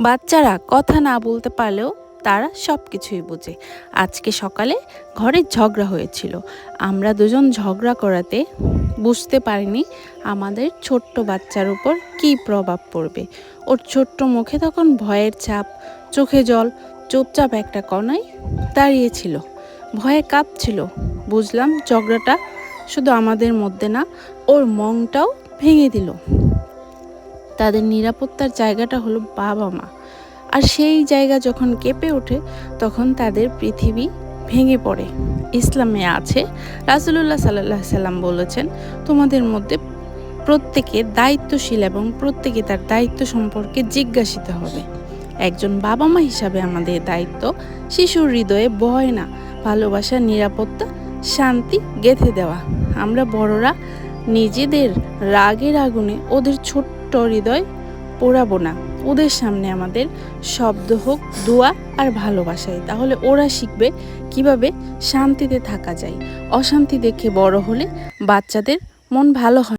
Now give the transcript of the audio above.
বাচ্চারা কথা না বলতে পারলেও তারা সব কিছুই বোঝে। আজকে সকালে ঘরে ঝগড়া হয়েছিল। আমরা দুজন ঝগড়া করাতে বুঝতে পারিনি আমাদের ছোট্ট বাচ্চার উপর কী প্রভাব পড়বে। ওর ছোট্ট মুখে তখন ভয়ের ছাপ, চোখে জল, চুপচাপ একটা কোণায় দাঁড়িয়েছিল, ভয়ে কাঁপছিল। বুঝলাম ঝগড়াটা শুধু আমাদের মধ্যে না, ওর মনটাও ভেঙে দিল। তাদের নিরাপত্তার জায়গাটা হলো বাবা মা, আর সেই জায়গা যখন কেঁপে ওঠে তখন তাদের পৃথিবী ভেঙে পড়ে। ইসলামে আছে, রাসূলুল্লাহ সাল্লাল্লাহু আলাইহি সাল্লাম বলেছেন, তোমাদের মধ্যে প্রত্যেকে দায়িত্বশীল এবং প্রত্যেকে তার দায়িত্ব সম্পর্কে জিজ্ঞাসিত হবে। একজন বাবা মা হিসাবে আমাদের দায়িত্ব শিশুর হৃদয়ে ভয় না, ভালোবাসা, নিরাপত্তা, শান্তি গেঁথে দেওয়া। আমরা বড়রা নিজেদের রাগের আগুনে ওদের ছোট্ট হৃদয় পোড়াবো না। ওদের সামনে আমাদের শব্দ হোক দোয়া আর ভালোবাসাই, তাহলে ওরা শিখবে কিভাবে শান্তিতে থাকা যায়। অশান্তি দেখে বড় হলে বাচ্চাদের মন ভালো হয়।